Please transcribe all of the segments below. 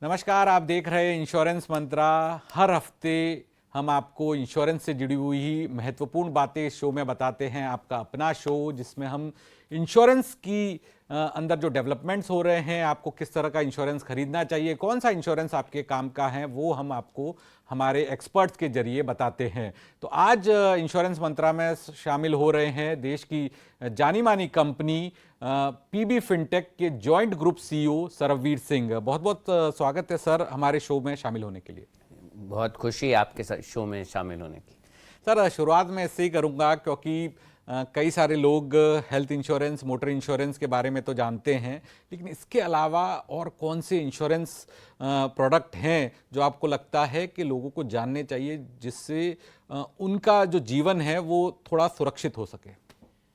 नमस्कार, आप देख रहे हैं इंश्योरेंस मंत्रा। हर हफ्ते हम आपको इंश्योरेंस से जुड़ी हुई महत्वपूर्ण बातें इस शो में बताते हैं। आपका अपना शो जिसमें हम इंश्योरेंस की अंदर जो डेवलपमेंट्स हो रहे हैं, आपको किस तरह का इंश्योरेंस खरीदना चाहिए, कौन सा इंश्योरेंस आपके काम का है, वो हम आपको हमारे एक्सपर्ट्स के जरिए बताते हैं। तो आज इंश्योरेंस मंत्रा में शामिल हो रहे हैं देश की जानी मानी कंपनी पीबी फिनटेक के जॉइंट ग्रुप सीईओ सरबवीर सिंह। बहुत बहुत स्वागत है सर हमारे शो में शामिल होने के लिए। बहुत खुशी आपके शो में शामिल होने की। सर शुरुआत में इससे ही करूंगा क्योंकि कई सारे लोग हेल्थ इंश्योरेंस, मोटर इंश्योरेंस के बारे में तो जानते हैं, लेकिन इसके अलावा और कौन से इंश्योरेंस प्रोडक्ट हैं जो आपको लगता है कि लोगों को जानने चाहिए, जिससे उनका जो जीवन है वो थोड़ा सुरक्षित हो सके?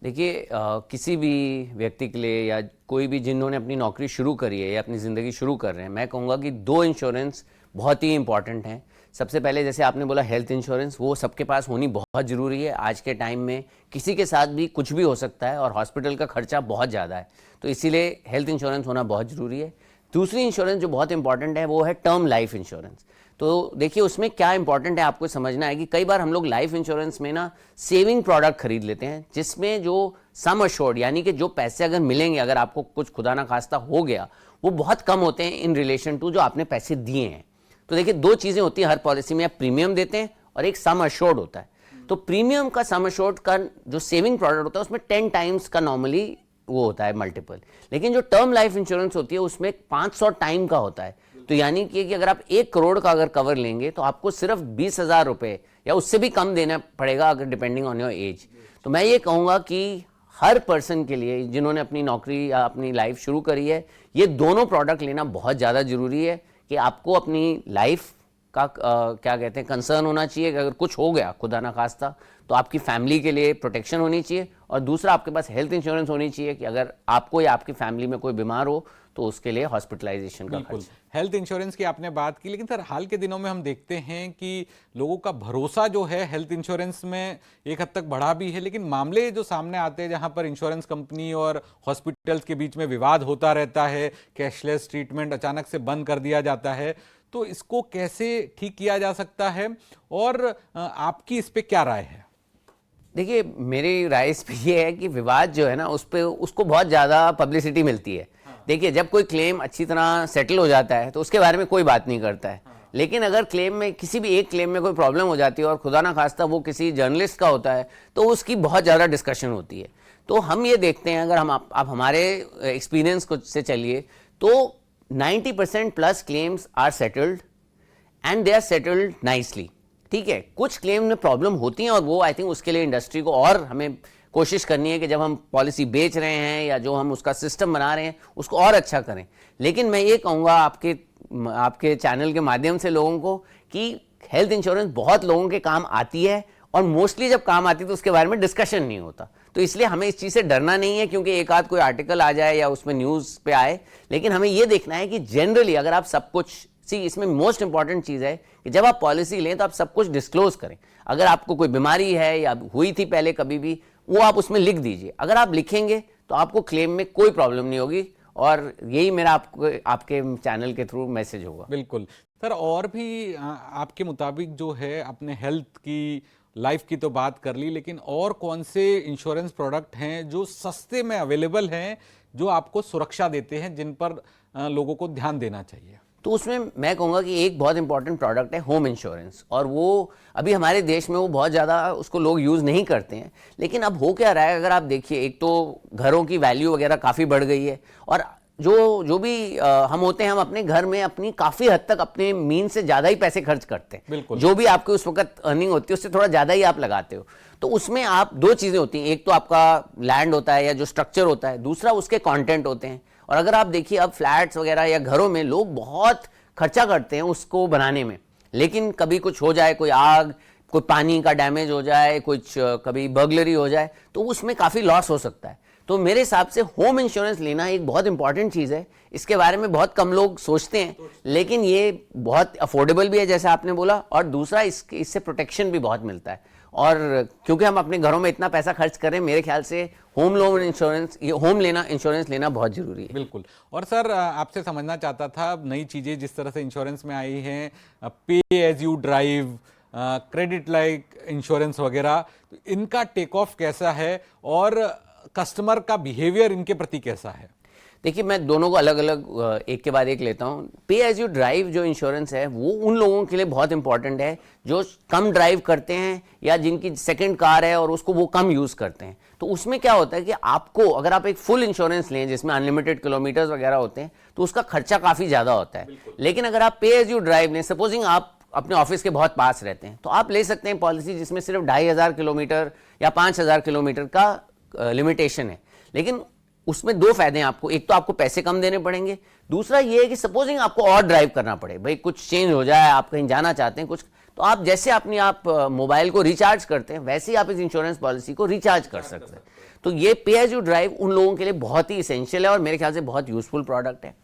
देखिए, किसी भी व्यक्ति के लिए या कोई भी जिन्होंने अपनी नौकरी शुरू करी है या अपनी ज़िंदगी शुरू कर रहे हैं, मैं कहूँगा कि दो इंश्योरेंस बहुत ही इंपॉर्टेंट हैं। सबसे पहले जैसे आपने बोला हेल्थ इंश्योरेंस, वो सबके पास होनी बहुत ज़रूरी है। आज के टाइम में किसी के साथ भी कुछ भी हो सकता है और हॉस्पिटल का खर्चा बहुत ज़्यादा है, तो इसीलिए हेल्थ इंश्योरेंस होना बहुत ज़रूरी है। दूसरी इंश्योरेंस जो बहुत इंपॉर्टेंट है वो है टर्म लाइफ इंश्योरेंस। तो देखिए उसमें क्या इंपॉर्टेंट है आपको समझना है कि कई बार हम लोग लाइफ इंश्योरेंस में ना सेविंग प्रोडक्ट खरीद लेते हैं, जिसमें जो सम अश्योर्ड यानी कि जो पैसे अगर मिलेंगे, अगर आपको कुछ खुदा ना खास्ता हो गया, वो बहुत कम होते हैं इन रिलेशन टू जो आपने पैसे दिए हैं। तो देखिए दो चीज़ें होती हैं हर पॉलिसी में, आप प्रीमियम देते हैं और एक सम अश्योर्ड होता है। तो प्रीमियम का सम अश्योर्ड का जो सेविंग प्रोडक्ट होता है उसमें 10 टाइम्स का नॉर्मली वो होता है मल्टीपल, लेकिन जो टर्म लाइफ इंश्योरेंस होती है उसमें 500 टाइम का होता है। तो यानी कि अगर आप 1 करोड़ का अगर कवर लेंगे तो आपको सिर्फ 20,000 रुपये या उससे भी कम देना पड़ेगा, अगर डिपेंडिंग ऑन योर एज। तो मैं ये कहूँगा कि हर पर्सन के लिए जिन्होंने अपनी नौकरी या अपनी लाइफ शुरू करी है, ये दोनों प्रोडक्ट लेना बहुत ज़्यादा ज़रूरी है कि आपको अपनी लाइफ का क्या कहते हैं कंसर्न होना चाहिए कि अगर कुछ हो गया खुदा ना खास्ता तो आपकी फैमिली के लिए प्रोटेक्शन होनी चाहिए, और दूसरा आपके पास हेल्थ इंश्योरेंस होनी चाहिए कि अगर आपको या आपकी फैमिली में कोई बीमार हो तो उसके लिए हॉस्पिटलाइजेशन का खर्च। हेल्थ इंश्योरेंस की आपने बात की, लेकिन सर हाल के दिनों में हम देखते हैं कि लोगों का भरोसा जो है हेल्थ इंश्योरेंस में एक हद तक बढ़ा भी है, लेकिन मामले जो सामने आते हैं जहां पर इंश्योरेंस कंपनी और हॉस्पिटल्स के बीच में विवाद होता रहता है, कैशलेस ट्रीटमेंट अचानक से बंद कर दिया जाता है, तो इसको कैसे ठीक किया जा सकता है और आपकी इस पे क्या राय है? देखिए मेरी राय इस पे ये है कि विवाद जो है ना उस पे उसको बहुत ज़्यादा पब्लिसिटी मिलती है। देखिए जब कोई क्लेम अच्छी तरह सेटल हो जाता है तो उसके बारे में कोई बात नहीं करता है, लेकिन अगर क्लेम में किसी भी एक क्लेम में कोई प्रॉब्लम हो जाती है और खुदा ना खास्ता वो किसी जर्नलिस्ट का होता है तो उसकी बहुत ज़्यादा डिस्कशन होती है। तो हम ये देखते हैं, अगर हम आप हमारे एक्सपीरियंस को से चलिए तो 90% plus claims are settled and they are settled nicely. ठीक है, कुछ क्लेम में प्रॉब्लम होती हैं और वो आई थिंक उसके लिए इंडस्ट्री को और हमें कोशिश करनी है कि जब हम पॉलिसी बेच रहे हैं या जो हम उसका सिस्टम बना रहे हैं उसको और अच्छा करें। लेकिन मैं ये कहूँगा आपके चैनल के माध्यम से लोगों को कि हेल्थ इंश्योरेंस बहुत लोगों के काम आती है, और मोस्टली जब काम आती है तो उसके बारे में डिस्कशन नहीं होता। तो इसलिए हमें इस चीज़ से डरना नहीं है क्योंकि एक आध कोई आर्टिकल आ जाए या उसमें न्यूज़ पे आए, लेकिन हमें ये देखना है कि जनरली अगर आप सब कुछ इसमें मोस्ट इंपॉर्टेंट चीज़ है कि जब आप पॉलिसी लें तो आप सब कुछ डिस्क्लोज करें। अगर आपको कोई बीमारी है या हुई थी पहले कभी भी, वो आप उसमें लिख दीजिए। अगर आप लिखेंगे तो आपको क्लेम में कोई प्रॉब्लम नहीं होगी, और यही मेरा आपके चैनल के थ्रू मैसेज होगा। बिल्कुल सर, और भी आपके मुताबिक जो है, अपने हेल्थ की, लाइफ की तो बात कर ली, लेकिन और कौन से इंश्योरेंस प्रोडक्ट हैं जो सस्ते में अवेलेबल हैं, जो आपको सुरक्षा देते हैं, जिन पर लोगों को ध्यान देना चाहिए? तो उसमें मैं कहूँगा कि एक बहुत इंपॉर्टेंट प्रोडक्ट है होम इंश्योरेंस, और वो अभी हमारे देश में वो बहुत ज़्यादा उसको लोग यूज़ नहीं करते हैं। लेकिन अब हो क्या रहा है, अगर आप देखिए, एक तो घरों की वैल्यू वगैरह काफ़ी बढ़ गई है, और जो भी हम होते हैं, हम अपने घर में अपनी काफ़ी हद तक अपने मीन से ज़्यादा ही पैसे खर्च करते हैं। बिल्कुल, जो भी आपके उस वक्त अर्निंग होती है उससे थोड़ा ज़्यादा ही आप लगाते हो। तो उसमें आप दो चीज़ें होती हैं, एक तो आपका लैंड होता है या जो स्ट्रक्चर होता है, दूसरा उसके कॉन्टेंट होते हैं। और अगर आप देखिए अब फ्लैट्स वगैरह या घरों में लोग बहुत खर्चा करते हैं उसको बनाने में, लेकिन कभी कुछ हो जाए, कोई आग, कोई पानी का डैमेज हो जाए, कुछ कभी बर्गलरी हो जाए, तो उसमें काफ़ी लॉस हो सकता है। तो मेरे हिसाब से होम इंश्योरेंस लेना एक बहुत इंपॉर्टेंट चीज़ है। इसके बारे में बहुत कम लोग सोचते हैं, लेकिन ये बहुत अफोर्डेबल भी है जैसे आपने बोला, और दूसरा इससे प्रोटेक्शन भी बहुत मिलता है। और क्योंकि हम अपने घरों में इतना पैसा खर्च कर रहे हैं, मेरे ख्याल से होम लोन इंश्योरेंस, इंश्योरेंस लेना बहुत जरूरी है। बिल्कुल। और सर आपसे समझना चाहता था नई चीजें जिस तरह से इंश्योरेंस में आई हैं, pay as you drive, credit like insurance वगैरह, तो इनका टेक ऑफ कैसा है और कस्टमर का बिहेवियर इनके प्रति कैसा है? देखिए, मैं दोनों को अलग अलग एक के बाद एक लेता हूँ। पे एज यू ड्राइव जो इंश्योरेंस है वो उन लोगों के लिए बहुत इंपॉर्टेंट है जो कम ड्राइव करते हैं या जिनकी सेकंड कार है और उसको वो कम यूज करते हैं। तो उसमें क्या होता है कि आपको, अगर आप एक फुल इंश्योरेंस लें जिसमें अनलिमिटेड किलोमीटर्स वगैरह होते हैं, तो उसका खर्चा काफी ज्यादा होता है। लेकिन अगर आप पे एज यू ड्राइव लें, सपोजिंग आप अपने ऑफिस के बहुत पास रहते हैं, तो आप ले सकते हैं पॉलिसी जिसमें सिर्फ 2500 किलोमीटर या 5000 किलोमीटर का लिमिटेशन है। लेकिन उसमें दो फायदे हैं आपको, एक तो आपको पैसे कम देने पड़ेंगे, दूसरा ये है कि सपोजिंग आपको और ड्राइव करना पड़े, भाई कुछ चेंज हो जाए, आप कहीं जाना चाहते हैं कुछ, तो आप जैसे अपनी आप मोबाइल को रिचार्ज करते हैं वैसे ही आप इस इंश्योरेंस पॉलिसी को रिचार्ज कर सकते हैं। तो ये पे एज यू ड्राइव उन लोगों के लिए बहुत ही इसेंशियल है और मेरे ख्याल से बहुत यूजफुल प्रोडक्ट है।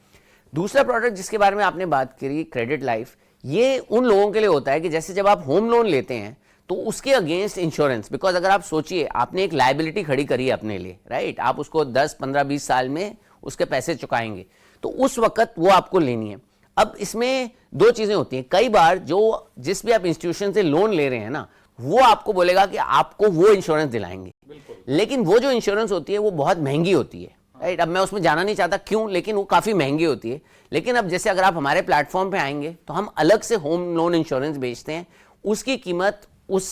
दूसरा प्रोडक्ट जिसके बारे में आपने बात करी, क्रेडिट लाइफ, ये उन लोगों के लिए होता है कि जैसे जब आप होम लोन लेते हैं तो उसके अगेंस्ट इंश्योरेंस, बिकॉज अगर आप सोचिए आपने एक लायबिलिटी खड़ी करी है अपने लिए, राइट, आप उसको 10, 15, 20 साल में उसके पैसे चुकाएंगे, तो उस वक्त वो आपको लेनी है। अब इसमें दो चीजें होती हैं, कई बार जिस भी आप इंस्टीट्यूशन से लोन ले रहे हैं ना, वो आपको बोलेगा कि आपको वो इंश्योरेंस दिलाएंगे, लेकिन वो जो इंश्योरेंस होती है वो बहुत महंगी होती है, राइट। अब मैं उसमें जाना नहीं चाहता क्यों, लेकिन वो काफी महंगी होती है। लेकिन अब जैसे अगर आप हमारे प्लेटफॉर्म पे आएंगे तो हम अलग से होम लोन इंश्योरेंस बेचते हैं, उसकी कीमत उस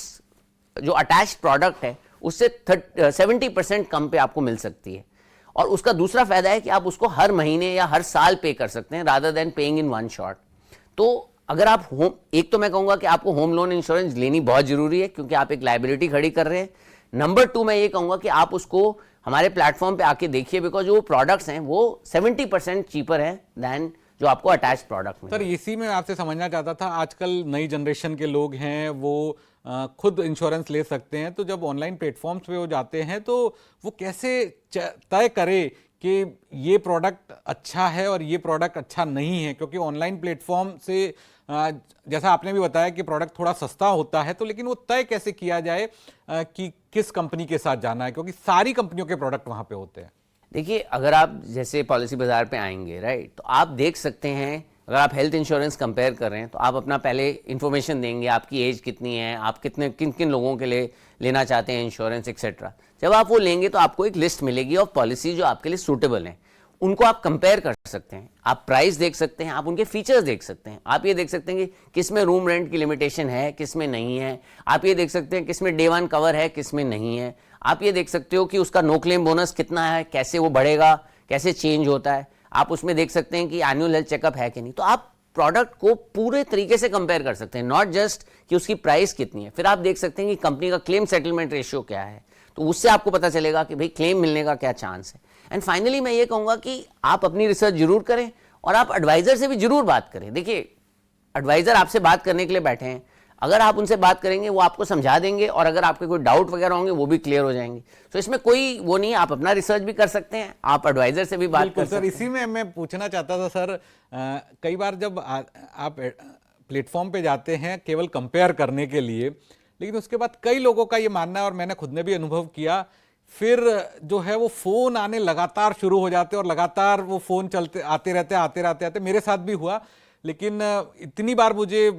जो अटैच्ड प्रोडक्ट है उससे 70% कम पे आपको मिल सकती है। और उसका दूसरा फायदा है कि आप उसको हर महीने या हर साल पे कर सकते हैं rather than paying in one shot. तो अगर आप एक तो मैं कहूंगा कि आपको होम लोन इंश्योरेंस लेनी बहुत जरूरी है क्योंकि आप एक लायबिलिटी खड़ी कर रहे हैं। नंबर 2 मैं ये कहूंगा कि आप उसको हमारे प्लेटफॉर्म पे आके देखिए, बिकॉज जो प्रोडक्ट्स हैं वो 70% चीपर है देन जो आपको अटैच प्रोडक्ट में। सर इसी में आपसे समझना चाहता था, आजकल नई जनरेशन के लोग हैं वो खुद इंश्योरेंस ले सकते हैं, तो जब ऑनलाइन प्लेटफॉर्म्स पे वो जाते हैं तो वो कैसे तय करे कि ये प्रोडक्ट अच्छा है और ये प्रोडक्ट अच्छा नहीं है? क्योंकि ऑनलाइन प्लेटफॉर्म से जैसा आपने भी बताया कि प्रोडक्ट थोड़ा सस्ता होता है, तो लेकिन वो तय कैसे किया जाए कि किस कंपनी के साथ जाना है, क्योंकि सारी कंपनियों के प्रोडक्ट वहां पे होते हैं। देखिए, अगर आप जैसे पॉलिसी बाजार पे आएंगे, राइट, तो आप देख सकते हैं, अगर आप हेल्थ इंश्योरेंस कंपेयर कर रहे हैं तो आप अपना पहले इन्फॉर्मेशन देंगे, आपकी एज कितनी है, आप किन किन लोगों के लिए लेना चाहते हैं इंश्योरेंस एक्सेट्रा। जब आप वो लेंगे तो आपको एक लिस्ट मिलेगी ऑफ पॉलिसी जो आपके लिए सूटेबल हैं, उनको आप कंपेयर कर सकते हैं, आप प्राइस देख सकते हैं, आप उनके फीचर्स देख सकते हैं, आप ये देख सकते हैं कि किसमें रूम रेंट की लिमिटेशन है, किसमें नहीं है, आप ये देख सकते हैं किसमें डे 1 कवर है, किसमें नहीं है, आप ये देख सकते हो कि उसका नो क्लेम बोनस कितना है, कैसे वो बढ़ेगा, कैसे चेंज होता है, आप उसमें देख सकते हैं कि एनुअल हेल्थ चेकअप है कि नहीं। तो आप प्रोडक्ट को पूरे तरीके से कंपेयर कर सकते हैं, नॉट जस्ट कि उसकी प्राइस कितनी है। फिर आप देख सकते हैं कि कंपनी का क्लेम सेटलमेंट रेशियो क्या है, तो उससे आपको पता चलेगा कि भाई क्लेम मिलने का क्या चांस है। एंड फाइनली मैं ये कहूंगा कि आप अपनी रिसर्च जरूर करें और आप एडवाइजर से भी जरूर बात करें। देखिए, एडवाइजर आपसे बात करने के लिए बैठे हैं, अगर आप उनसे बात करेंगे वो आपको समझा देंगे और अगर आपके कोई डाउट वगैरह होंगे वो भी क्लियर हो जाएंगे। तो इसमें कोई वो नहीं है, आप अपना रिसर्च भी कर सकते हैं, आप एडवाइजर से भी बात कर सकते हैं। सर इसी में मैं पूछना चाहता था सर, कई बार जब आप प्लेटफॉर्म पे जाते हैं केवल कंपेयर करने के लिए, लेकिन उसके बाद कई लोगों का ये मानना है और मैंने खुद ने भी अनुभव किया, फिर जो है वो फोन आने लगातार शुरू हो जाते हैं और लगातार वो फोन चलते आते रहते। मेरे साथ भी हुआ, लेकिन इतनी बार मुझे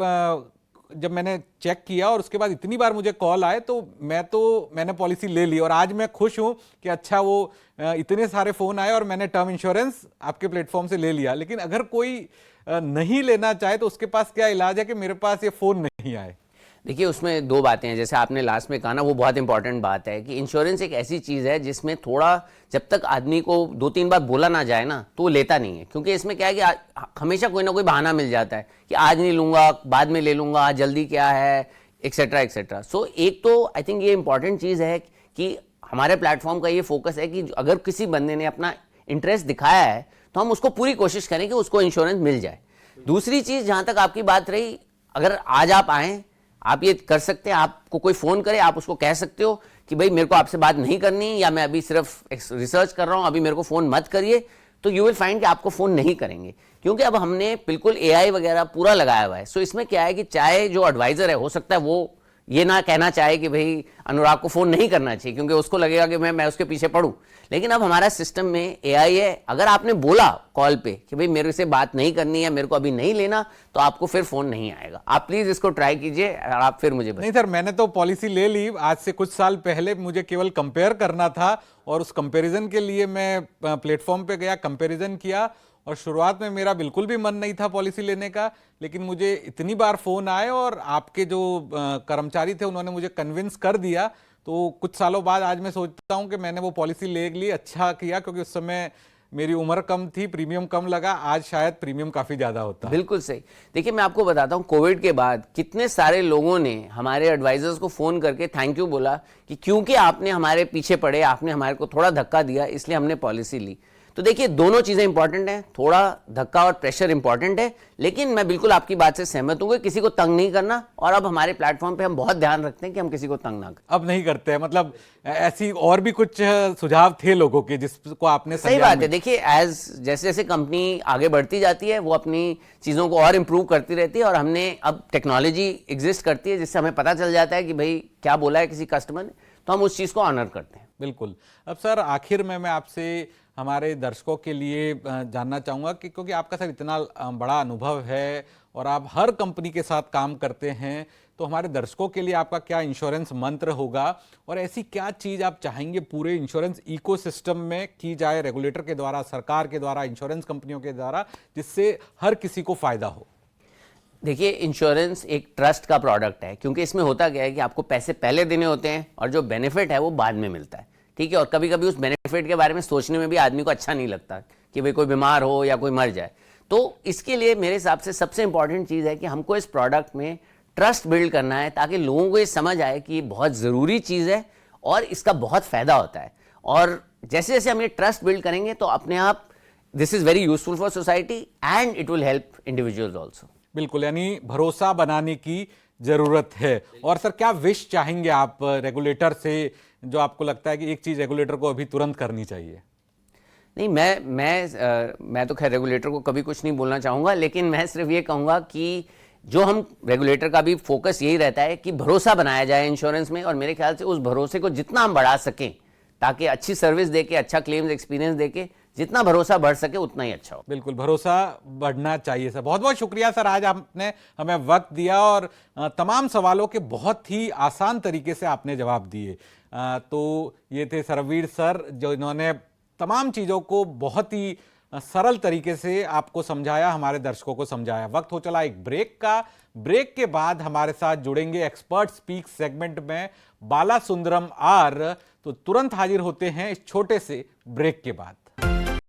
जब मैंने चेक किया और उसके बाद इतनी बार मुझे कॉल आए तो मैंने पॉलिसी ले ली और आज मैं खुश हूं कि अच्छा वो इतने सारे फोन आए और मैंने टर्म इंश्योरेंस आपके प्लेटफॉर्म से ले लिया। लेकिन अगर कोई नहीं लेना चाहे तो उसके पास क्या इलाज है कि मेरे पास ये फोन नहीं आए? देखिए, उसमें दो बातें हैं, जैसे आपने लास्ट में कहा ना, वो बहुत इंपॉर्टेंट बात है कि इंश्योरेंस एक ऐसी चीज़ है जिसमें थोड़ा जब तक आदमी को 2-3 बार बोला ना जाए ना तो वो लेता नहीं है, क्योंकि इसमें क्या है कि हमेशा कोई ना कोई बहाना मिल जाता है कि आज नहीं लूंगा, बाद में ले लूंगा, जल्दी क्या है, एक्सेट्रा एक्सेट्रा। सो एक तो आई थिंक ये इंपॉर्टेंट चीज़ है कि हमारे प्लेटफॉर्म का ये फोकस है कि अगर किसी बंदे ने अपना इंटरेस्ट दिखाया है तो हम उसको पूरी कोशिश करें कि उसको इंश्योरेंस मिल जाए। दूसरी चीज़, जहाँ तक आपकी बात रही, अगर आज आप आएँ, आप ये कर सकते हैं, आपको कोई फोन करे आप उसको कह सकते हो कि भाई मेरे को आपसे बात नहीं करनी या मैं अभी सिर्फ रिसर्च कर रहा हूं, अभी मेरे को फोन मत करिए, तो यू विल फाइंड कि आपको फोन नहीं करेंगे, क्योंकि अब हमने बिल्कुल AI वगैरह पूरा लगाया हुआ है। सो इसमें क्या है कि चाहे जो एडवाइजर है, हो सकता है वो ये ना कहना चाहे कि भाई अनुराग को फ़ोन नहीं करना चाहिए, क्योंकि उसको लगेगा कि मैं उसके पीछे पड़ूं। लेकिन अब हमारा सिस्टम में AI है, अगर आपने बोला कॉल पे कि भाई मेरे से बात नहीं करनी है, मेरे को अभी नहीं लेना, तो आपको फिर फ़ोन नहीं आएगा। आप प्लीज़ इसको ट्राई कीजिए और आप फिर मुझे नहीं सर, मैंने तो पॉलिसी ले ली आज से कुछ साल पहले। मुझे केवल कंपेयर करना था और उस कंपैरिजन के लिए मैं प्लेटफॉर्म पे गया, कंपैरिजन किया और शुरुआत में मेरा बिल्कुल भी मन नहीं था पॉलिसी लेने का, लेकिन मुझे इतनी बार फ़ोन आए और आपके जो कर्मचारी थे उन्होंने मुझे कन्विंस कर दिया। तो कुछ सालों बाद आज मैं सोचता हूं कि मैंने वो पॉलिसी ले ली, अच्छा किया, क्योंकि उस समय मेरी उम्र कम थी, प्रीमियम कम लगा। आज शायद प्रीमियम काफ़ी ज़्यादा होता है। बिल्कुल सही। देखिए मैं आपको बताता हूँ, कोविड के बाद कितने सारे लोगों ने हमारे एडवाइजर्स को फ़ोन करके थैंक यू बोला कि क्योंकि आपने हमारे पीछे पड़े, आपने हमारे को थोड़ा धक्का दिया, इसलिए हमने पॉलिसी ली। तो देखिए दोनों चीज़ें इंपॉर्टेंट हैं, थोड़ा धक्का और प्रेशर इंपॉर्टेंट है, लेकिन मैं बिल्कुल आपकी बात से सहमत हूँ कि किसी को तंग नहीं करना। और अब हमारे प्लेटफॉर्म पे हम बहुत ध्यान रखते हैं कि हम किसी को तंग ना करें। अब नहीं करते हैं, मतलब ऐसी और भी कुछ सुझाव थे लोगों के जिसको आपने सही बात है। देखिए जैसे जैसे कंपनी आगे बढ़ती जाती है वो अपनी चीज़ों को और इम्प्रूव करती रहती है, और हमने अब टेक्नोलॉजी एग्जिस्ट करती है जिससे हमें पता चल जाता है कि भाई क्या बोला है किसी कस्टमर ने, तो हम उस चीज़ को ऑनर करते हैं। बिल्कुल। अब सर आखिर में मैं आपसे हमारे दर्शकों के लिए जानना चाहूँगा कि क्योंकि आपका सर इतना बड़ा अनुभव है और आप हर कंपनी के साथ काम करते हैं, तो हमारे दर्शकों के लिए आपका क्या इंश्योरेंस मंत्र होगा और ऐसी क्या चीज़ आप चाहेंगे पूरे इंश्योरेंस इकोसिस्टम में की जाए, रेगुलेटर के द्वारा, सरकार के द्वारा, इंश्योरेंस कंपनियों के द्वारा, जिससे हर किसी को फ़ायदा हो? देखिए इंश्योरेंस एक ट्रस्ट का प्रोडक्ट है, क्योंकि इसमें होता क्या है कि आपको पैसे पहले देने होते हैं और जो बेनिफिट है वो बाद में मिलता है। ठीक है, और कभी कभी उस बेनिफिट के बारे में सोचने में भी आदमी को अच्छा नहीं लगता कि भाई कोई बीमार हो या कोई मर जाए। तो इसके लिए मेरे हिसाब से सबसे इंपॉर्टेंट चीज़ है कि हमको इस प्रोडक्ट में ट्रस्ट बिल्ड करना है, ताकि लोगों को ये समझ आए कि ये बहुत ज़रूरी चीज़ है और इसका बहुत फ़ायदा होता है। और जैसे जैसे हम ये ट्रस्ट बिल्ड करेंगे तो अपने आप this is very useful for society and it will help individuals also. बिल्कुल, यानी भरोसा बनाने की जरूरत है। और सर क्या विश चाहेंगे आप रेगुलेटर से, जो आपको लगता है कि एक चीज रेगुलेटर को अभी तुरंत करनी चाहिए? नहीं, मैं तो खैर रेगुलेटर को कभी कुछ नहीं बोलना चाहूँगा, लेकिन मैं सिर्फ ये कहूँगा कि जो हम रेगुलेटर का भी फोकस यही रहता है कि भरोसा बनाया जाए इंश्योरेंस में, और मेरे ख्याल से उस भरोसे को जितना हम बढ़ा सकें, ताकि अच्छी सर्विस देके, अच्छा क्लेम्स एक्सपीरियंस देके जितना भरोसा बढ़ सके उतना ही अच्छा हो। बिल्कुल, भरोसा बढ़ना चाहिए सर। बहुत बहुत शुक्रिया सर, आज आपने हमें वक्त दिया और तमाम सवालों के बहुत ही आसान तरीके से आपने जवाब दिए। तो ये थे सरवीर सर, जो इन्होंने तमाम चीज़ों को बहुत ही सरल तरीके से आपको समझाया, हमारे दर्शकों को समझाया। वक्त हो चला एक ब्रेक का। ब्रेक के बाद हमारे साथ जुड़ेंगे एक्सपर्ट स्पीक सेगमेंट में बाला सुंदरम आर। तो तुरंत हाजिर होते हैं इस छोटे से ब्रेक के बाद।